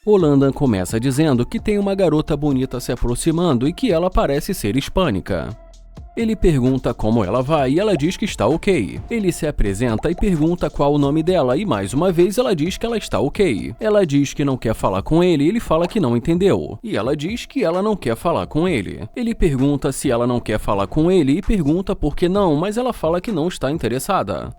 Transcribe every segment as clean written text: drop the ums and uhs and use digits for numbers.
O Landan começa dizendo que tem uma garota bonita se aproximando e que ela parece ser hispânica. Ele pergunta como ela vai e ela diz que está ok. Ele se apresenta e pergunta qual o nome dela e mais uma vez ela diz que ela está ok. Ela diz que não quer falar com ele e ele fala que não entendeu. E ela diz que ela não quer falar com ele. Ele pergunta se ela não quer falar com ele e pergunta por que não, mas ela fala que não está interessada.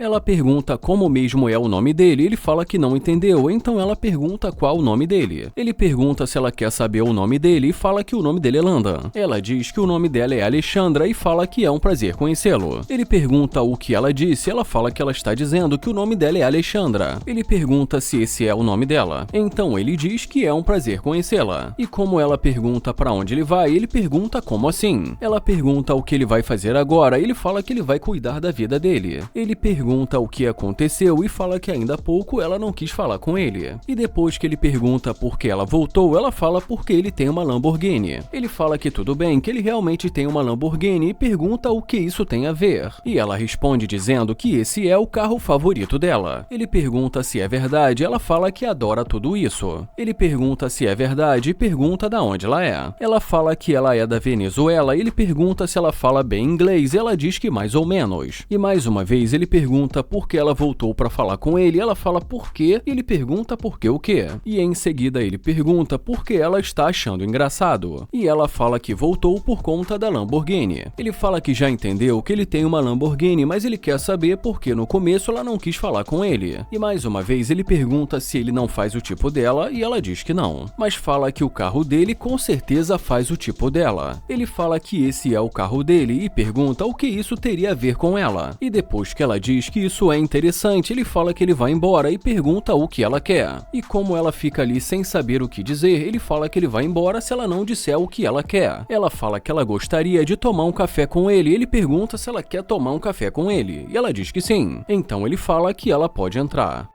Ela pergunta como mesmo é o nome dele e ele fala que não entendeu, então ela pergunta qual o nome dele. Ele pergunta se ela quer saber o nome dele e fala que o nome dele é Landan. Ela diz que o nome dela é Alexandra e fala que é um prazer conhecê-lo. Ele pergunta o que ela disse e ela fala que ela está dizendo que o nome dela é Alexandra. Ele pergunta se esse é o nome dela. Então ele diz que é um prazer conhecê-la. E como ela pergunta para onde ele vai, ele pergunta como assim. Ela pergunta o que ele vai fazer agora e ele fala que ele vai cuidar da vida dele. Ele pergunta o que aconteceu e fala que ainda há pouco ela não quis falar com ele. E depois que ele pergunta por que ela voltou, ela fala porque ele tem uma Lamborghini. Ele fala que tudo bem, que ele realmente tem uma Lamborghini e pergunta o que isso tem a ver. E ela responde dizendo que esse é o carro favorito dela. Ele pergunta se é verdade, ela fala que adora tudo isso. Ele pergunta se é verdade e pergunta da onde ela é. Ela fala que ela é da Venezuela e ele pergunta se ela fala bem inglês e ela diz que mais ou menos. E mais uma vez ele pergunta por que ela voltou para falar com ele, ela fala por quê e ele pergunta por que o quê. E em seguida ele pergunta por que ela está achando engraçado. E ela fala que voltou por conta da Lamborghini. Ele fala que já entendeu que ele tem uma Lamborghini, mas ele quer saber por que no começo ela não quis falar com ele. E mais uma vez ele pergunta se ele não faz o tipo dela e ela diz que não. Mas fala que o carro dele com certeza faz o tipo dela. Ele fala que esse é o carro dele e pergunta o que isso teria a ver com ela. E depois que ela diz que isso é interessante, ele fala que ele vai embora e pergunta o que ela quer. E como ela fica ali sem saber o que dizer, ele fala que ele vai embora se ela não disser o que ela quer. Ela fala que ela gostaria de tomar um café com ele e ele pergunta se ela quer tomar um café com ele. E ela diz que sim. Então ele fala que ela pode entrar.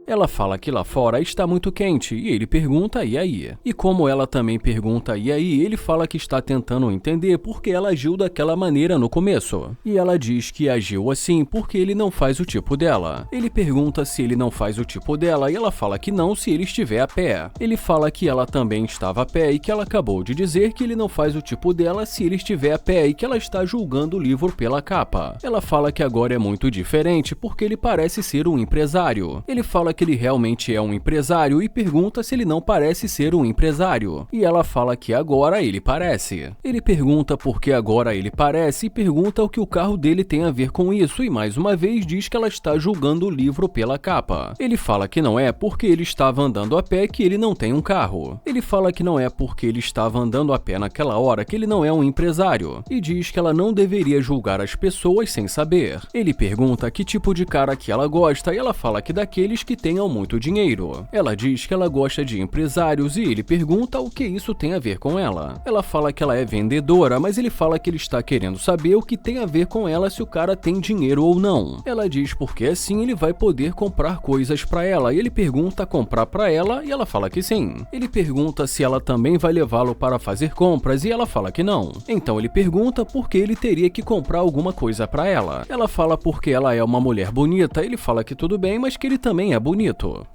Ela fala que lá fora está muito quente e ele pergunta e aí? E como ela também pergunta e aí, ele fala que está tentando entender por que ela agiu daquela maneira no começo. E ela diz que agiu assim porque ele não faz o tipo dela. Ele pergunta se ele não faz o tipo dela e ela fala que não se ele estiver a pé. Ele fala que ela também estava a pé e que ela acabou de dizer que ele não faz o tipo dela se ele estiver a pé e que ela está julgando o livro pela capa. Ela fala que agora é muito diferente porque ele parece ser um empresário. Ele fala que ele realmente é um empresário e pergunta se ele não parece ser um empresário. E ela fala que agora ele parece. Ele pergunta por que agora ele parece e pergunta o que o carro dele tem a ver com isso e mais uma vez diz que ela está julgando o livro pela capa. Ele fala que não é porque ele estava andando a pé que ele não tem um carro. Ele fala que não é porque ele estava andando a pé naquela hora que ele não é um empresário e diz que ela não deveria julgar as pessoas sem saber. Ele pergunta que tipo de cara que ela gosta e ela fala que daqueles que tenham muito dinheiro. Ela diz que ela gosta de empresários e ele pergunta o que isso tem a ver com ela. Ela fala que ela é vendedora, mas ele fala que ele está querendo saber o que tem a ver com ela se o cara tem dinheiro ou não. Ela diz porque assim ele vai poder comprar coisas pra ela e ele pergunta comprar pra ela e ela fala que sim. Ele pergunta se ela também vai levá-lo para fazer compras e ela fala que não. Então ele pergunta por que ele teria que comprar alguma coisa pra ela. Ela fala porque ela é uma mulher bonita, ele fala que tudo bem, mas que ele também é bonito.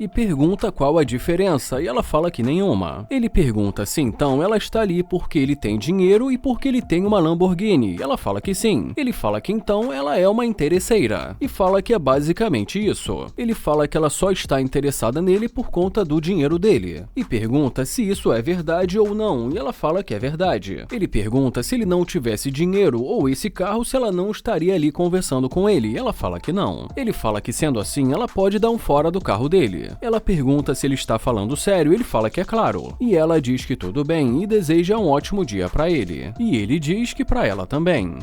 E pergunta qual a diferença e ela fala que nenhuma. Ele pergunta se então ela está ali porque ele tem dinheiro e porque ele tem uma Lamborghini. Ela fala que sim. Ele fala que então ela é uma interesseira e fala que é basicamente isso. Ele fala que ela só está interessada nele por conta do dinheiro dele e pergunta se isso é verdade ou não e ela fala que é verdade. Ele pergunta se ele não tivesse dinheiro ou esse carro se ela não estaria ali conversando com ele e ela fala que não. Ele fala que sendo assim ela pode dar um fora do carro dele. Ela pergunta se ele está falando sério e ele fala que é claro. E ela diz que tudo bem e deseja um ótimo dia para ele. E ele diz que para ela também.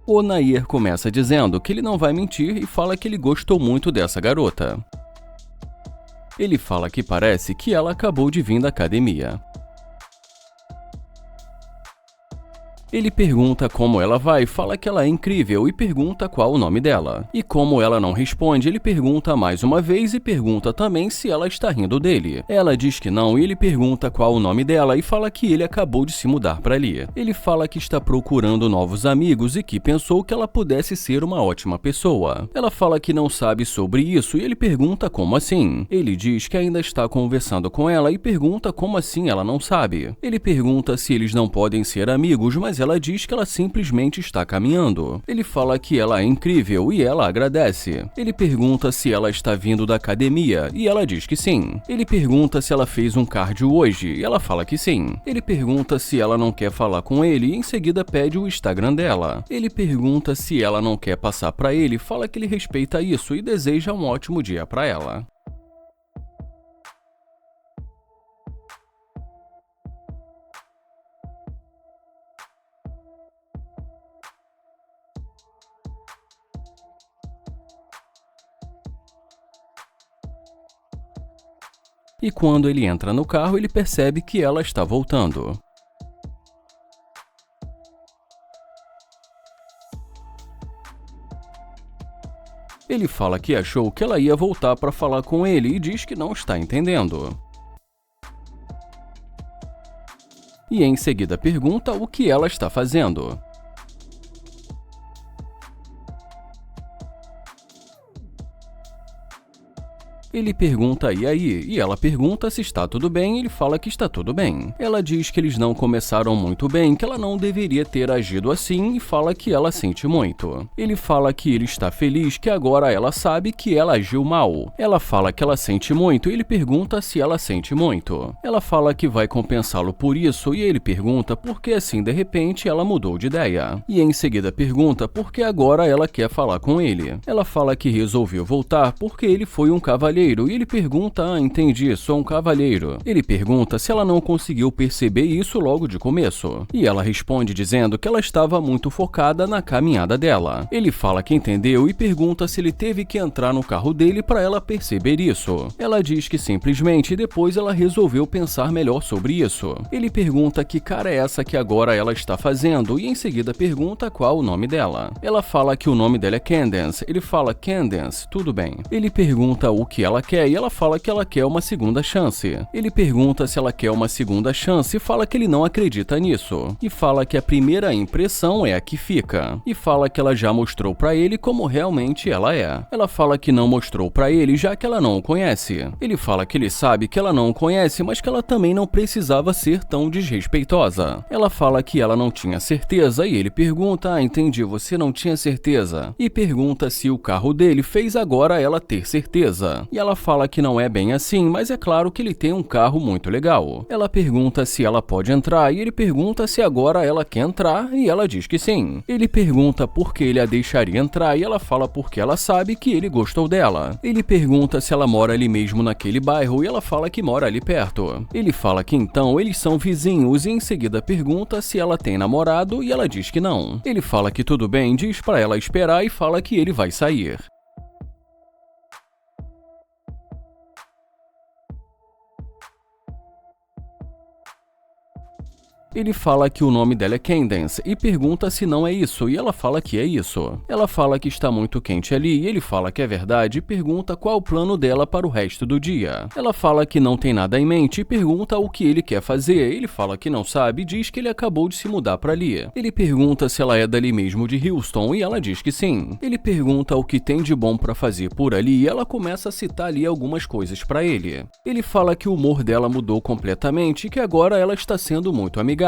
O Nair começa dizendo que ele não vai mentir e fala que ele gostou muito dessa garota. Ele fala que parece que ela acabou de vir da academia. Ele pergunta como ela vai, fala que ela é incrível e pergunta qual o nome dela. E como ela não responde, ele pergunta mais uma vez e pergunta também se ela está rindo dele. Ela diz que não e ele pergunta qual o nome dela e fala que ele acabou de se mudar para ali. Ele fala que está procurando novos amigos e que pensou que ela pudesse ser uma ótima pessoa. Ela fala que não sabe sobre isso e ele pergunta como assim. Ele diz que ainda está conversando com ela e pergunta como assim ela não sabe. Ele pergunta se eles não podem ser amigos, mas ela diz que ela simplesmente está caminhando. Ele fala que ela é incrível e ela agradece. Ele pergunta se ela está vindo da academia e ela diz que sim. Ele pergunta se ela fez um cardio hoje e ela fala que sim. Ele pergunta se ela não quer falar com ele e em seguida pede o Instagram dela. Ele pergunta se ela não quer passar para ele, fala que ele respeita isso e deseja um ótimo dia para ela. E quando ele entra no carro, ele percebe que ela está voltando. Ele fala que achou que ela ia voltar para falar com ele e diz que não está entendendo. E em seguida pergunta o que ela está fazendo. Ele pergunta e aí, e ela pergunta se está tudo bem e ele fala que está tudo bem. Ela diz que eles não começaram muito bem, que ela não deveria ter agido assim e fala que ela sente muito. Ele fala que ele está feliz, que agora ela sabe que ela agiu mal. Ela fala que ela sente muito e ele pergunta se ela sente muito. Ela fala que vai compensá-lo por isso e ele pergunta por que assim de repente ela mudou de ideia. E em seguida pergunta por que agora ela quer falar com ele. Ela fala que resolveu voltar porque ele foi um cavalheiro. E ele pergunta, entendi, sou um cavalheiro. Ele pergunta se ela não conseguiu perceber isso logo de começo. E ela responde dizendo que ela estava muito focada na caminhada dela. Ele fala que entendeu e pergunta se ele teve que entrar no carro dele para ela perceber isso. Ela diz que simplesmente depois ela resolveu pensar melhor sobre isso. Ele pergunta que cara é essa que agora ela está fazendo e em seguida pergunta qual o nome dela. Ela fala que o nome dela é Candace. Ele fala, Candace, tudo bem. Ele pergunta o que ela quer e ela fala que ela quer uma segunda chance. Ele pergunta se ela quer uma segunda chance e fala que ele não acredita nisso. E fala que a primeira impressão é a que fica. E fala que ela já mostrou pra ele como realmente ela é. Ela fala que não mostrou pra ele já que ela não o conhece. Ele fala que ele sabe que ela não o conhece, mas que ela também não precisava ser tão desrespeitosa. Ela fala que ela não tinha certeza e ele pergunta, entendi, você não tinha certeza. E pergunta se o carro dele fez agora ela ter certeza. E ela fala que não é bem assim, mas é claro que ele tem um carro muito legal. Ela pergunta se ela pode entrar e ele pergunta se agora ela quer entrar e ela diz que sim. Ele pergunta por que ele a deixaria entrar e ela fala porque ela sabe que ele gostou dela. Ele pergunta se ela mora ali mesmo naquele bairro e ela fala que mora ali perto. Ele fala que então eles são vizinhos e em seguida pergunta se ela tem namorado e ela diz que não. Ele fala que tudo bem, diz pra ela esperar e fala que ele vai sair. Ele fala que o nome dela é Candace e pergunta se não é isso, e ela fala que é isso. Ela fala que está muito quente ali e ele fala que é verdade e pergunta qual o plano dela para o resto do dia. Ela fala que não tem nada em mente e pergunta o que ele quer fazer. Ele fala que não sabe e diz que ele acabou de se mudar para ali. Ele pergunta se ela é dali mesmo de Houston e ela diz que sim. Ele pergunta o que tem de bom para fazer por ali e ela começa a citar ali algumas coisas para ele. Ele fala que o humor dela mudou completamente e que agora ela está sendo muito amigável.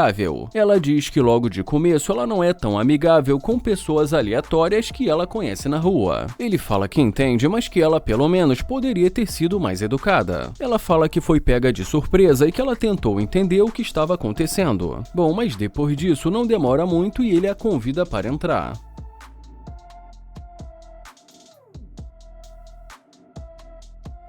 Ela diz que logo de começo ela não é tão amigável com pessoas aleatórias que ela conhece na rua. Ele fala que entende, mas que ela pelo menos poderia ter sido mais educada. Ela fala que foi pega de surpresa e que ela tentou entender o que estava acontecendo. Bom, mas depois disso não demora muito e ele a convida para entrar.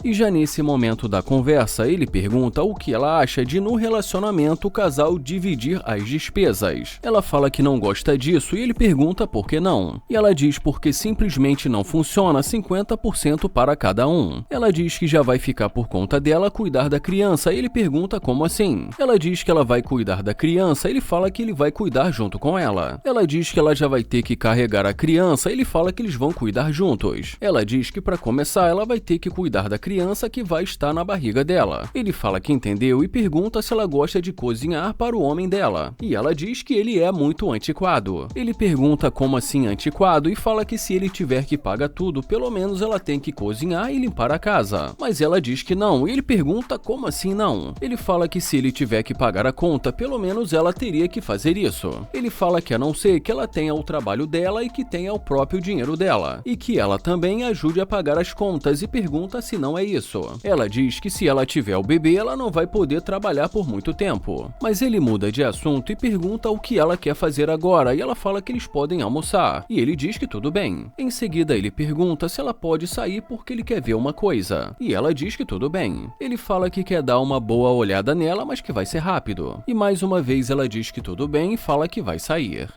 E já nesse momento da conversa, ele pergunta o que ela acha de no relacionamento o casal dividir as despesas. Ela fala que não gosta disso e ele pergunta por que não. E ela diz porque simplesmente não funciona 50% para cada um. Ela diz que já vai ficar por conta dela cuidar da criança e ele pergunta como assim. Ela diz que ela vai cuidar da criança, ele fala que ele vai cuidar junto com ela. Ela diz que ela já vai ter que carregar a criança, ele fala que eles vão cuidar juntos. Ela diz que para começar ela vai ter que cuidar da criança que vai estar na barriga dela. Ele fala que entendeu e pergunta se ela gosta de cozinhar para o homem dela. E ela diz que ele é muito antiquado. Ele pergunta como assim antiquado e fala que se ele tiver que pagar tudo, pelo menos ela tem que cozinhar e limpar a casa. Mas ela diz que não, e ele pergunta como assim não. Ele fala que se ele tiver que pagar a conta, pelo menos ela teria que fazer isso. Ele fala que a não ser que ela tenha o trabalho dela e que tenha o próprio dinheiro dela. E que ela também ajude a pagar as contas e pergunta se não é isso. Ela diz que se ela tiver o bebê, ela não vai poder trabalhar por muito tempo. Mas ele muda de assunto e pergunta o que ela quer fazer agora e ela fala que eles podem almoçar. E ele diz que tudo bem. Em seguida ele pergunta se ela pode sair porque ele quer ver uma coisa. E ela diz que tudo bem. Ele fala que quer dar uma boa olhada nela, mas que vai ser rápido. E mais uma vez ela diz que tudo bem e fala que vai sair.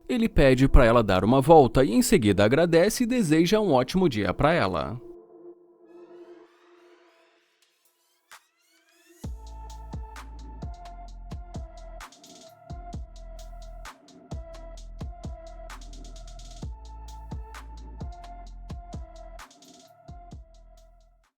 Ele pede para ela dar uma volta e em seguida agradece e deseja um ótimo dia para ela.